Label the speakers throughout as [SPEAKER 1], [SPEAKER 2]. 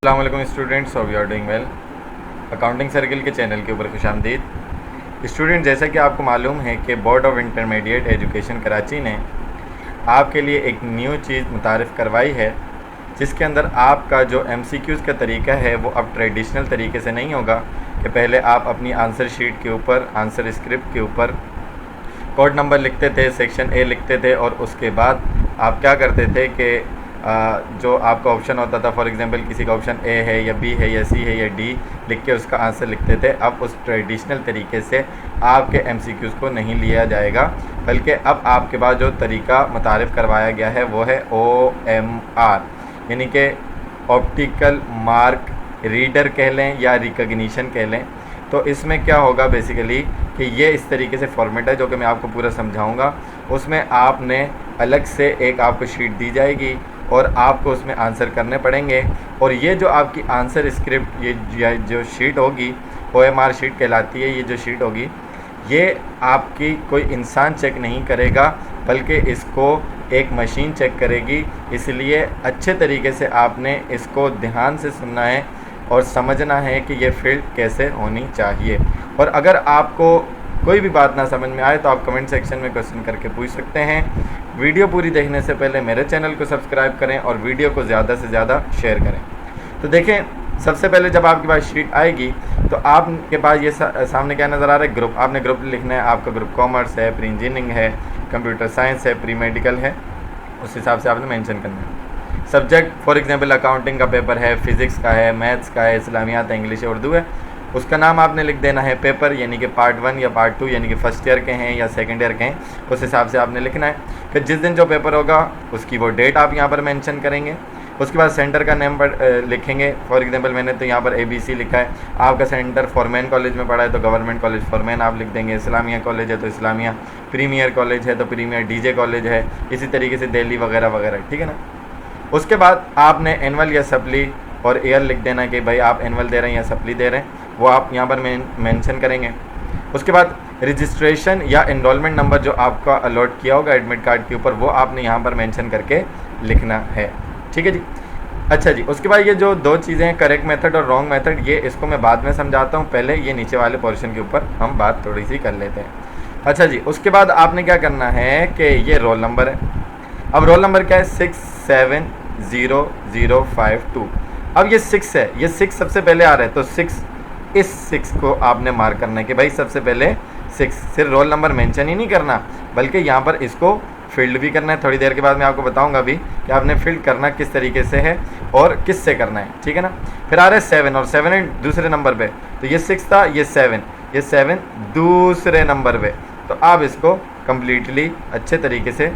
[SPEAKER 1] अस्सलाम वालेकुम students, hope you are doing well. Accounting circle के चैनल के ऊपर खुशामदीद। स्टूडेंट, जैसा कि आपको मालूम है कि board of intermediate education Karachi ने आपके लिए एक न्यू चीज़ मुतारिफ़ करवाई है, जिसके अंदर आपका जो MCQs का तरीका है वो अब ट्रेडिशनल तरीके से नहीं होगा कि पहले आप अपनी आंसर शीट के ऊपर, आंसर स्क्रिप्ट के ऊपर कोड नंबर लिखते थे, सेक्शन ए लिखते थे और उसके बाद आप क्या करते थे कि जो आपका ऑप्शन होता था, फॉर एग्जांपल किसी का ऑप्शन ए है या बी है या सी है या डी लिख के उसका आंसर लिखते थे। अब उस ट्रेडिशनल तरीके से आपके MCQs को नहीं लिया जाएगा, बल्कि अब आपके पास जो तरीका मुतारिफ़ करवाया गया है वो है OMR, यानी कि ऑप्टिकल मार्क रीडर कह लें या रिकग्निशन कह लें। तो इसमें क्या होगा बेसिकली कि ये इस तरीके से फॉर्मेट है जो कि मैं आपको पूरा समझाऊंगा। उसमें आपने अलग से एक आपको शीट दी जाएगी और आपको उसमें आंसर करने पड़ेंगे, और ये जो आपकी आंसर स्क्रिप्ट, ये जो शीट होगी OMR शीट कहलाती है। ये जो शीट होगी ये आपकी कोई इंसान चेक नहीं करेगा, बल्कि इसको एक मशीन चेक करेगी। इसलिए अच्छे तरीके से आपने इसको ध्यान से सुनना है और समझना है कि ये फील्ड कैसे होनी चाहिए। और अगर आपको कोई भी बात ना समझ में आए तो आप कमेंट सेक्शन में क्वेश्चन करके पूछ सकते हैं। वीडियो पूरी देखने से पहले मेरे चैनल को सब्सक्राइब करें और वीडियो को ज़्यादा से ज़्यादा शेयर करें। तो देखें, सबसे पहले जब आपके पास शीट आएगी तो आपके पास ये सामने क्या नज़र आ रहा है, ग्रुप। आपने ग्रुप लिखना है। आपका ग्रुप कॉमर्स है, प्री इंजीनियरिंग है, कंप्यूटर साइंस है, प्री मेडिकल है, उस हिसाब से आपने मेंशन करना है। सब्जेक्ट फॉर एग्जांपल अकाउंटिंग का पेपर है, फिज़िक्स का है, मैथ्स का है, इस्लामियात है, इंग्लिश है, उर्दू है। उसका नाम आपने लिख देना है पेपर, यानी कि पार्ट 1 या पार्ट 2, यानी कि फर्स्ट ईयर के हैं या सेकंड ईयर के हैं, उस हिसाब से आपने लिखना है। फिर जिस दिन जो पेपर होगा उसकी वो डेट आप यहाँ पर मेंशन करेंगे। उसके बाद सेंटर का नेम पर लिखेंगे। फॉर एग्जांपल मैंने तो यहाँ पर ABC लिखा है। आपका सेंटर फॉरमैन कॉलेज में पड़ा है तो गवर्नमेंट कॉलेज फॉरमैन आप लिख देंगे। इस्लामिया कॉलेज है तो इस्लामिया, प्रीमियर कॉलेज है तो प्रीमियर, DJ कॉलेज है, इसी तरीके से दिल्ली वगैरह वगैरह, ठीक है ना। उसके बाद आपने एनुअल या सप्ली और ईयर लिख देना कि भाई आप एनुअल दे रहे हैं या सप्ली दे रहे हैं, वो आप यहाँ पर मेंशन करेंगे। उसके बाद रजिस्ट्रेशन या एनरोलमेंट नंबर जो आपका अलॉट किया होगा एडमिट कार्ड के ऊपर, वो आपने यहाँ पर मेंशन करके लिखना है, ठीक है जी। अच्छा जी, उसके बाद ये जो दो चीज़ें हैं, करेक्ट मेथड और रॉन्ग मेथड, ये इसको मैं बाद में समझाता हूँ। पहले ये नीचे वाले पोर्शन के ऊपर हम बात थोड़ी सी कर लेते हैं। अच्छा जी, उसके बाद आपने क्या करना है कि ये रोल नंबर है। अब रोल नंबर क्या है, 670052। अब ये 6 है, ये 6 सबसे पहले आ रहा है तो 6, इस 6 को आपने मार्क करना है कि भाई सबसे पहले 6। सिर्फ रोल नंबर मेंशन ही नहीं करना, बल्कि यहाँ पर इसको फील्ड भी करना है। थोड़ी देर के बाद मैं आपको बताऊंगा भी कि आपने फील्ड करना किस तरीके से है और किस से करना है, ठीक है ना। फिर आ रहा है 7, और 7 है दूसरे नंबर पे, तो ये 6 था, ये 7, ये 7 दूसरे नंबर पे, तो आप इसको कम्प्लीटली अच्छे तरीके से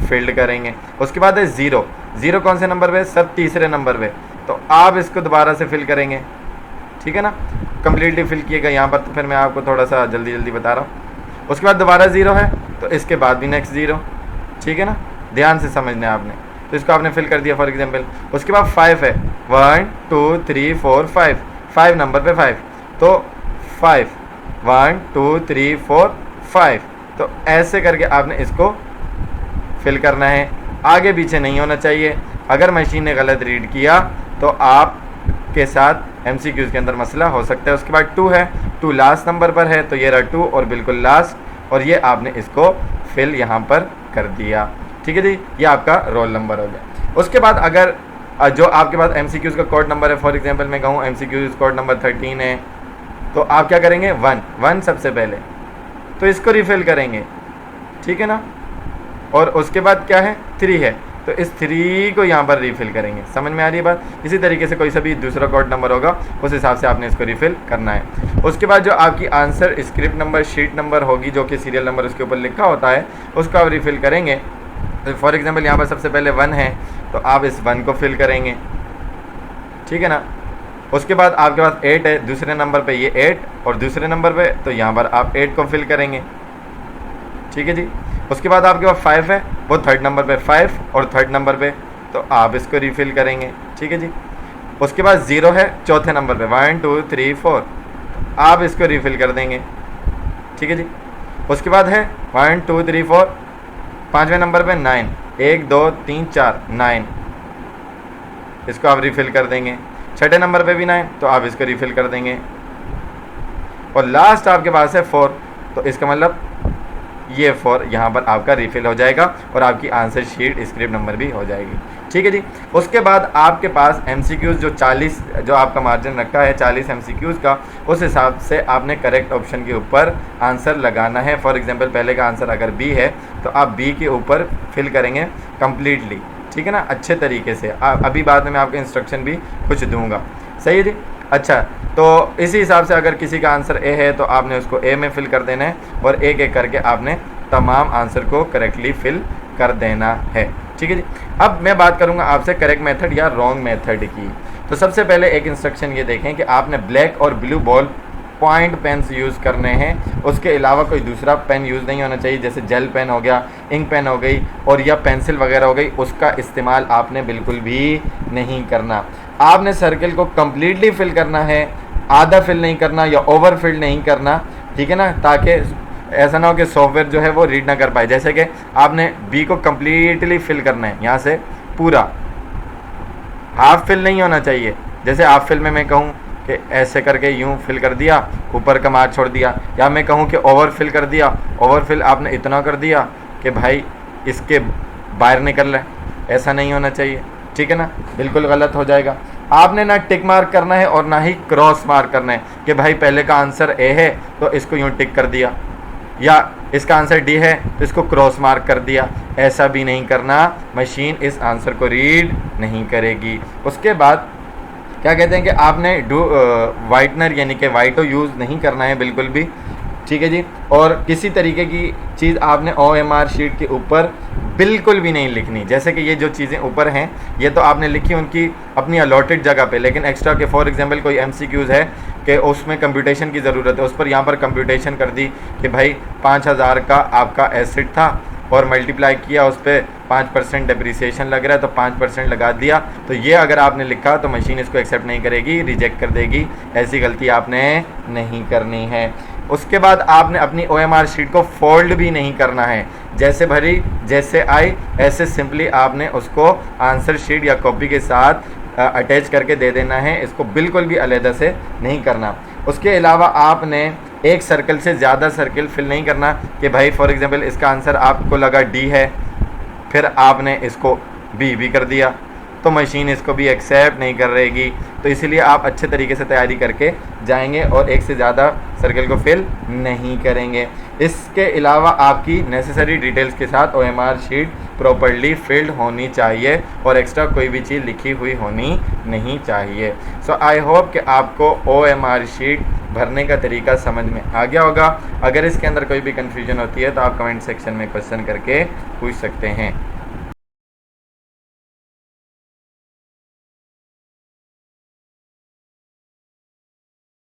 [SPEAKER 1] फील्ड करेंगे। उसके बाद है 0, 0 कौन से नंबर पे, सब तीसरे नंबर पे, तो आप इसको दोबारा से फिल करेंगे, ठीक है ना। कम्प्लीटली फिल किएगा यहाँ पर, तो फिर मैं आपको थोड़ा सा जल्दी जल्दी बता रहा हूँ। उसके बाद दोबारा 0 है तो इसके बाद भी नेक्स्ट 0, ठीक है ना। ध्यान से समझना है आपने, तो इसको आपने फिल कर दिया फॉर एग्जांपल। उसके बाद 5 है, 1 2 3 4 5, 5 नंबर पे 5, तो 5, 1 2 3 4 5, तो ऐसे करके आपने इसको फिल करना है। आगे पीछे नहीं होना चाहिए। अगर मशीन ने गलत रीड किया तो आप के साथ MCQs के अंदर मसला हो सकता है। उसके बाद 2 है, 2 लास्ट नंबर पर है, तो ये रहा 2 और बिल्कुल लास्ट, और ये आपने इसको फिल यहाँ पर कर दिया, ठीक है जी। ये आपका रोल नंबर हो गया। उसके बाद अगर जो आपके पास MCQs का कोड नंबर है, फॉर एग्जांपल मैं कहूँ MCQs कोड नंबर 13 है, तो आप क्या करेंगे, 1 सबसे पहले, तो इसको रिफिल करेंगे, ठीक है ना। और उसके बाद क्या है, 3 है, तो इस 3 को यहाँ पर रिफ़िल करेंगे। समझ में आ रही है बात। इसी तरीके से कोई सा भी दूसरा कोड नंबर होगा उस हिसाब से आपने इसको रिफ़िल करना है। उसके बाद जो आपकी answer script number sheet number होगी, जो कि सीरियल नंबर उसके ऊपर लिखा होता है, उसको आप रिफ़िल करेंगे। तो फॉर एग्जांपल यहाँ पर सबसे पहले 1 है, तो आप इस 1 को फिल करेंगे, ठीक है ना। उसके बाद आपके पास 8 है, दूसरे नंबर पर ये 8, और दूसरे नंबर पर तो यहाँ पर आप 8 को फिल करेंगे, ठीक है जी। उसके बाद आपके पास 5 है, वो थर्ड नंबर पे 5 और थर्ड नंबर पे, तो आप इसको रिफ़िल करेंगे, ठीक है जी। उसके बाद 0 है चौथे नंबर पे, 1 2 3 4, आप इसको रिफ़िल कर देंगे, ठीक है जी। उसके बाद है 1 2 3 4, पाँचवें नंबर पे 9, 1 2 3 4 9, इसको आप रिफ़िल कर देंगे। छठे नंबर पे भी ना है तो आप इसको रिफिल कर देंगे। और लास्ट आपके पास है 4, तो इसका मतलब ये 4 यहाँ पर आपका रिफिल हो जाएगा और आपकी आंसर शीट स्क्रिप्ट नंबर भी हो जाएगी। ठीक है जी। उसके बाद आपके पास MCQs जो 40 जो आपका मार्जिन रखा है 40 MCQs का, उस हिसाब से आपने करेक्ट ऑप्शन के ऊपर आंसर लगाना है। फॉर एग्जांपल पहले का आंसर अगर बी है तो आप बी के ऊपर फिल करेंगे कम्प्लीटली, ठीक है ना, अच्छे तरीके से। अभी बाद में मैं आपको इंस्ट्रक्शन भी कुछ दूंगा, सही है जी। अच्छा, तो इसी हिसाब से अगर किसी का आंसर ए है तो आपने उसको ए में फिल कर देना है और एक एक करके आपने तमाम आंसर को करेक्टली फिल कर देना है। ठीक है जी। अब मैं बात करूंगा आपसे करेक्ट मेथड या रॉन्ग मेथड की। तो सबसे पहले एक इंस्ट्रक्शन ये देखें कि आपने ब्लैक और blue ball point pens use करने हैं, उसके अलावा कोई दूसरा पेन यूज़ नहीं होना चाहिए। जैसे जेल पेन हो गया, इंक पेन हो गई और या पेंसिल वगैरह हो गई, उसका इस्तेमाल आपने बिल्कुल भी नहीं करना। आपने सर्किल को कम्प्लीटली फिल करना है, आधा फिल नहीं करना या ओवर फिल नहीं करना, ठीक है ना, ताकि ऐसा ना हो कि सॉफ्टवेयर जो है वो रीड ना कर पाए। जैसे कि आपने बी को कम्प्लीटली फिल करना है, यहाँ से पूरा, हाफ फिल नहीं होना चाहिए। जैसे हाफ फिल में मैं कहूँ कि ऐसे करके यूँ फिल कर दिया, ऊपर का मार्क छोड़ दिया, या मैं कहूँ कि ओवर फिल कर दिया, ओवर फिल आपने इतना कर दिया कि भाई इसके बाहर निकल रहा है, ऐसा नहीं होना चाहिए, ठीक है ना, बिल्कुल गलत हो जाएगा। आपने ना टिक मार्क करना है और ना ही क्रॉस मार्क करना है कि भाई पहले का आंसर ए है तो इसको यूँ टिक कर दिया, या इसका आंसर डी है तो इसको क्रॉस मार्क कर दिया, ऐसा भी नहीं करना। मशीन इस आंसर को रीड नहीं करेगी। उसके बाद क्या कहते हैं कि आपने वाइटनर यानी कि वाइटो यूज़ नहीं करना है बिल्कुल भी, ठीक है जी। और किसी तरीके की चीज़ आपने OMR शीट के ऊपर बिल्कुल भी नहीं लिखनी। जैसे कि ये जो चीज़ें ऊपर हैं ये तो आपने लिखी उनकी अपनी अलॉटेड जगह पे, लेकिन एक्स्ट्रा के फॉर एग्जांपल कोई MCQs है कि उसमें कंप्यूटेशन की ज़रूरत है, उस पर यहाँ पर कंप्यूटेशन कर दी कि भाई 5000 का आपका एसेट था और मल्टीप्लाई किया, उस पर 5% डेप्रिसिएशन लग रहा है तो 5% लगा दिया, तो ये अगर आपने लिखा तो मशीन इसको एक्सेप्ट नहीं करेगी, रिजेक्ट कर देगी। ऐसी गलती आपने नहीं करनी है। उसके बाद आपने अपनी OMR शीट को फोल्ड भी नहीं करना है, जैसे भरी जैसे आई ऐसे सिंपली आपने उसको आंसर शीट या कॉपी के साथ अटैच करके दे देना है, इसको बिल्कुल भी अलहदा से नहीं करना। उसके अलावा आपने एक सर्कल से ज़्यादा सर्कल फिल नहीं करना कि भाई फॉर एग्जांपल इसका आंसर आपको लगा डी है, फिर आपने इसको बी भी कर दिया तो मशीन इसको भी एक्सेप्ट नहीं कर रहेगी। तो इसीलिए आप अच्छे तरीके से तैयारी करके जाएंगे और एक से ज़्यादा सर्कल को फिल नहीं करेंगे। इसके अलावा आपकी नेसेसरी डिटेल्स के साथ OMR शीट प्रॉपर्ली फिल्ड होनी चाहिए और एक्स्ट्रा कोई भी चीज़ लिखी हुई होनी नहीं चाहिए। सो आई होप कि आपको OMR शीट भरने का तरीका समझ में आ गया होगा। अगर इसके अंदर कोई भी कन्फ्यूजन होती है तो आप कमेंट सेक्शन में क्वेश्चन करके पूछ सकते हैं।